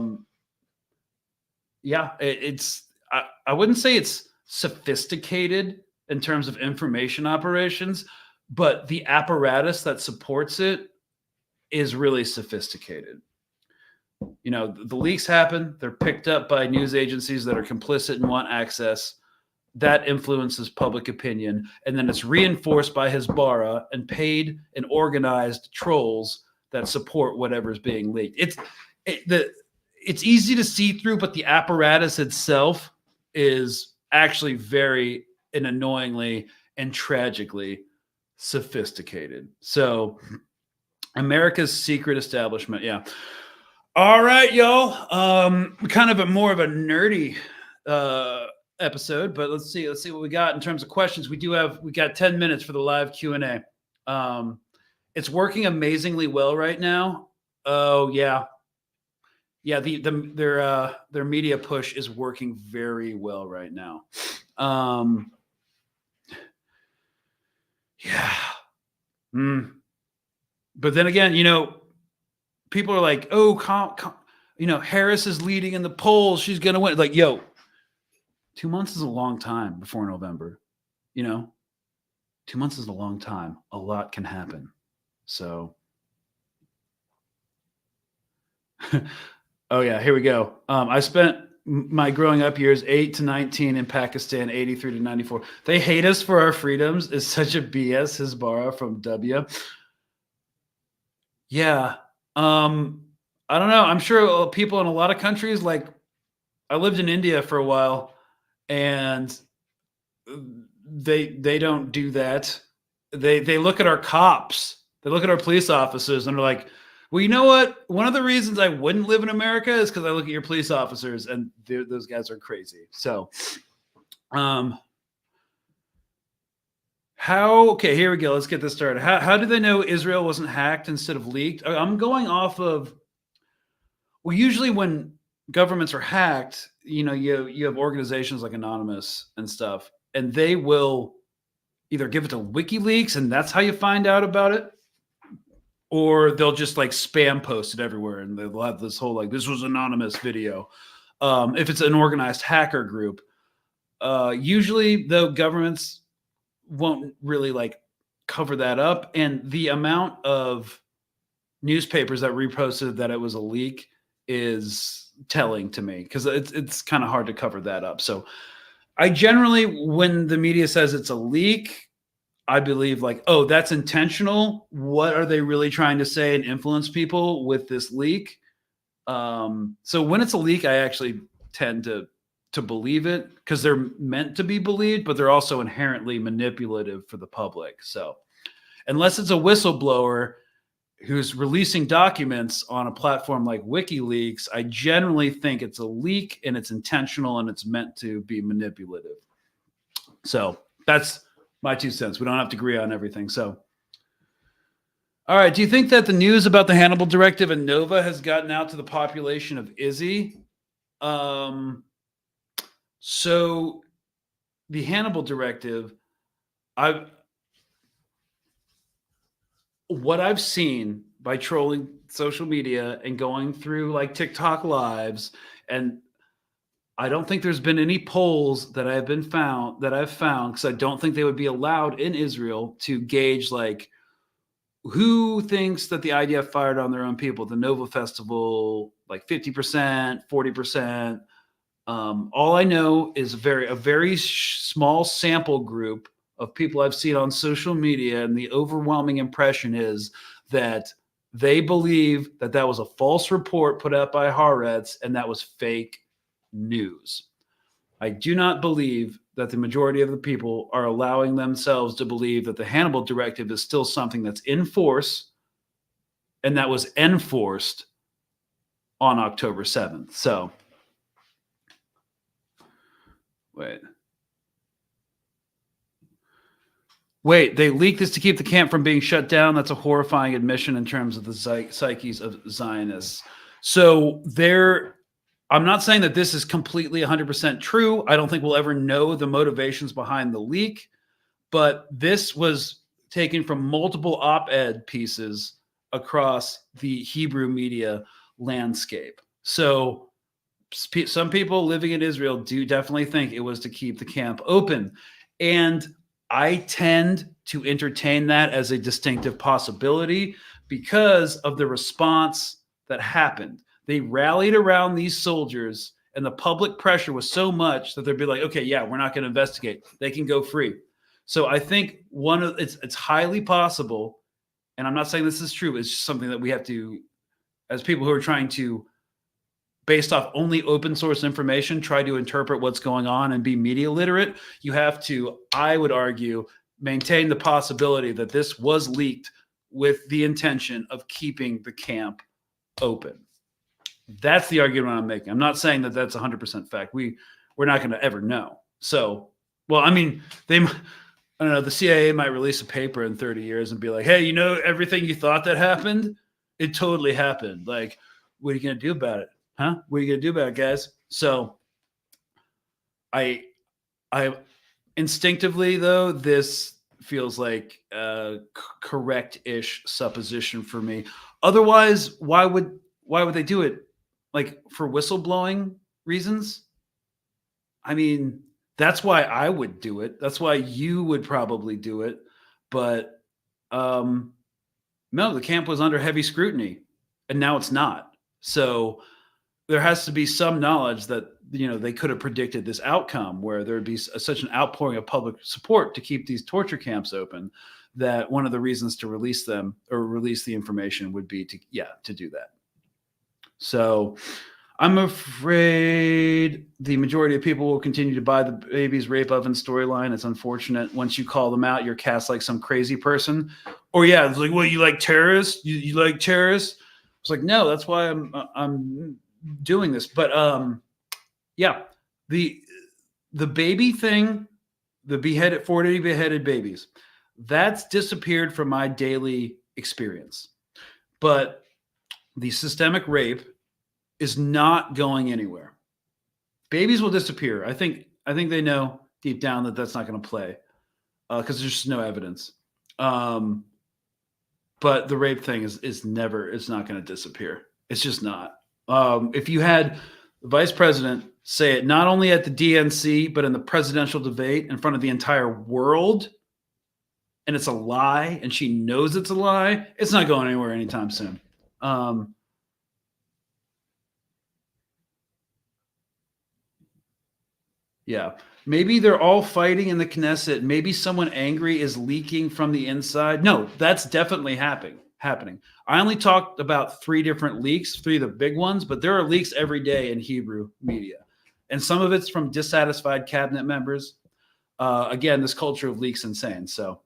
wouldn't say it's sophisticated in terms of information operations, but the apparatus that supports it is really sophisticated. The leaks happen. They're picked up by news agencies that are complicit and want access. That influences public opinion. And then it's reinforced by Hezbollah and paid and organized trolls that support whatever's being leaked. It's easy to see through, but the apparatus itself is actually very and annoyingly and tragically sophisticated. So America's secret establishment. Yeah. All right, y'all. Kind of more of a nerdy episode, but let's see what we got in terms of questions. We got 10 minutes for the live Q&A. It's working amazingly well right now. Oh yeah. Yeah, their media push is working very well right now. Yeah. But then again, people are like, oh, Harris is leading in the polls. She's going to win. Like, 2 months is a long time before November. 2 months is a long time. A lot can happen. So, oh yeah, here we go. I spent my growing up years 8 to 19 in Pakistan, 83 to 94. They hate us for our freedoms. It's such a BS. Hezbollah from W. Yeah. I don't know. I'm sure people in a lot of countries, like I lived in India for a while, and they don't do that. They look at our cops. They look at our police officers and they're like, well, you know what? One of the reasons I wouldn't live in America is because I look at your police officers and those guys are crazy. So, okay, here we go. Let's get this started. How do they know Israel wasn't hacked instead of leaked? I'm going off of, well, usually when governments are hacked, you have organizations like Anonymous and stuff, and they will either give it to WikiLeaks and that's how you find out about it, or they'll just like spam post it everywhere and they'll have this whole like, this was anonymous video. If it's an organized hacker group, usually the governments won't really like cover that up. And the amount of newspapers that reposted that it was a leak is telling to me, because it's kind of hard to cover that up. So I generally, when the media says it's a leak, I believe like, oh, that's intentional. What are they really trying to say and influence people with this leak? So when it's a leak, I actually tend to believe it because they're meant to be believed, but they're also inherently manipulative for the public. So unless it's a whistleblower who's releasing documents on a platform like WikiLeaks, I generally think it's a leak and it's intentional and it's meant to be manipulative. So that's my 2 cents. We don't have to agree on everything. So, all right. Do you think that the news about the Hannibal Directive and Nova has gotten out to the population of Izzy? So the Hannibal Directive, what I've seen by trolling social media and going through like TikTok lives, and I don't think there's been any polls that I've found, because I don't think they would be allowed in Israel to gauge like who thinks that the IDF fired on their own people. The Nova Festival, like 50%, 40%. All I know is a very small sample group of people I've seen on social media, and the overwhelming impression is that they believe that that was a false report put out by Haaretz and that was fake news. I do not believe that the majority of the people are allowing themselves to believe that the Hannibal Directive is still something that's in force and that was enforced on October 7th. So, Wait, they leaked this to keep the camp from being shut down. That's a horrifying admission in terms of the psyches of Zionists. So I'm not saying that this is completely 100% true. I don't think we'll ever know the motivations behind the leak, but this was taken from multiple op-ed pieces across the Hebrew media landscape. So some people living in Israel do definitely think it was to keep the camp open. And I tend to entertain that as a distinctive possibility because of the response that happened. They rallied around these soldiers, and the public pressure was so much that they'd be like, okay, yeah, we're not going to investigate. They can go free. So I think it's highly possible, and I'm not saying this is true, it's just something that we have to, as people who are trying to, based off only open source information, try to interpret what's going on and be media literate, you have to, I would argue, maintain the possibility that this was leaked with the intention of keeping the camp open. That's the argument I'm making. I'm not saying that that's 100% fact. We're not going to ever know. So, well, I mean, I don't know, the CIA might release a paper in 30 years and be like, hey, you know, everything you thought that happened, it totally happened. Like, what are you going to do about it? Huh? What are you going to do about it, guys? So I instinctively, though, this feels like a correct-ish supposition for me. Otherwise, why would they do it? Like, for whistleblowing reasons? I mean, that's why I would do it. That's why you would probably do it. But no, the camp was under heavy scrutiny, and now it's not. So there has to be some knowledge that, you know, they could have predicted this outcome where there would be such an outpouring of public support to keep these torture camps open that one of the reasons to release them or release the information would be to do that. So I'm afraid the majority of people will continue to buy the baby's rape oven storyline. It's unfortunate. Once you call them out, you're cast like some crazy person. Or yeah, it's like, well, you like terrorists? You like terrorists? It's like, no, that's why I'm doing this. But yeah, the baby thing, the 40 beheaded babies, that's disappeared from my daily experience. But the systemic rape is not going anywhere. Babies will disappear. I think they know deep down that that's not going to play because there's just no evidence. But the rape thing it's not going to disappear. It's just not. If you had the vice president say it not only at the DNC, but in the presidential debate in front of the entire world, and it's a lie, and she knows it's a lie, it's not going anywhere anytime soon. Yeah, maybe they're all fighting in the Knesset. Maybe someone angry is leaking from the inside. No, that's definitely happening. I only talked about 3 different leaks, 3 of the big ones, but there are leaks every day in Hebrew media. And some of it's from dissatisfied cabinet members. Again, this culture of leaks is insane. So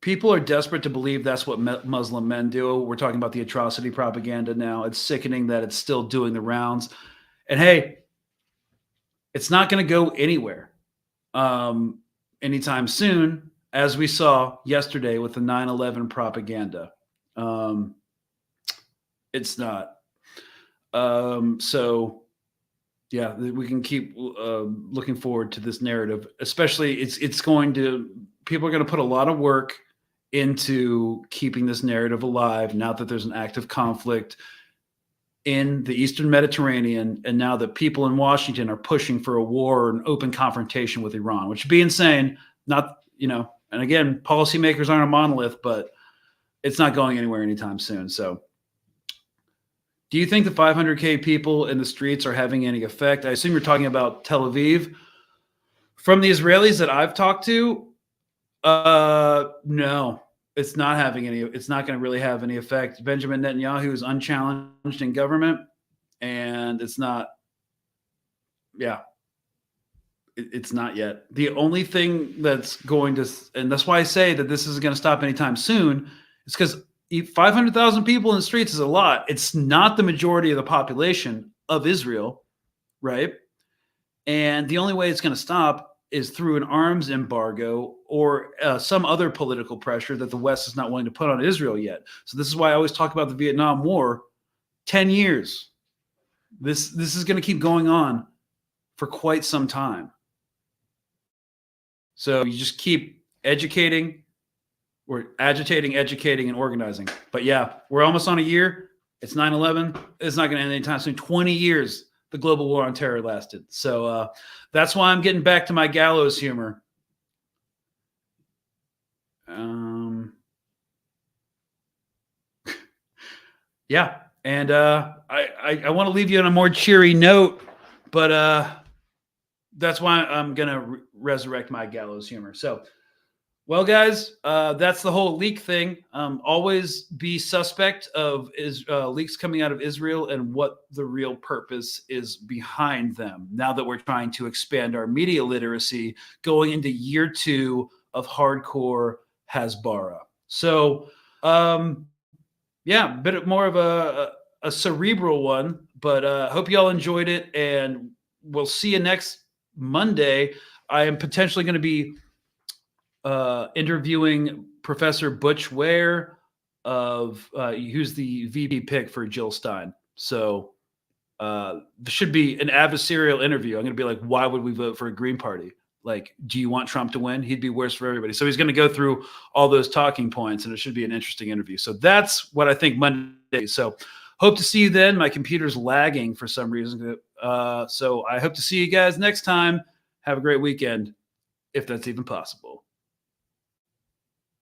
people are desperate to believe that's what Muslim men do. We're talking about the atrocity propaganda now. It's sickening that it's still doing the rounds. And hey, it's not going to go anywhere anytime soon, as we saw yesterday with the 9/11 propaganda. It's not. So yeah, we can keep looking forward to this narrative. Especially, people are going to put a lot of work into keeping this narrative alive now that there's an active conflict in the Eastern Mediterranean, and now that people in Washington are pushing for a war or an open confrontation with Iran, which would be insane. Not, and again, policymakers aren't a monolith, but it's not going anywhere anytime soon. So do you think the 500K people in the streets are having any effect? I assume you're talking about Tel Aviv. From the Israelis that I've talked to, no, it's not having any. It's not going to really have any effect. Benjamin Netanyahu is unchallenged in government, and it's not. Yeah, it's not yet. The only thing that's going to, and that's why I say that this isn't going to stop anytime soon, is because 500,000 people in the streets is a lot. It's not the majority of the population of Israel, right? And the only way it's going to stop is through an arms embargo or some other political pressure that the West is not willing to put on Israel yet. So this is why I always talk about the Vietnam War. 10 years. This is going to keep going on for quite some time. So you just keep educating, or agitating, educating, and organizing. But yeah, we're almost on a year. It's 9/11. It's not going to end anytime soon. 20 years the global war on terror lasted. So that's why I'm getting back to my gallows humor. Yeah. And I want to leave you on a more cheery note, but that's why I'm going to resurrect my gallows humor. So, well, guys, that's the whole leak thing. Always be suspect of leaks coming out of Israel and what the real purpose is behind them. Now that we're trying to expand our media literacy going into year 2 of hardcore Hasbara. So, yeah, a bit more of a cerebral one, but hope you all enjoyed it, and we'll see you next Monday. I am potentially going to be interviewing Professor Butch Ware who's the VP pick for Jill Stein. So there should be an adversarial interview. I'm going to be like, why would we vote for a Green Party? Like, do you want Trump to win? He'd be worse for everybody. So he's going to go through all those talking points, and it should be an interesting interview. So that's what I think Monday. So hope to see you then. My computer's lagging for some reason. So I hope to see you guys next time. Have a great weekend, if that's even possible.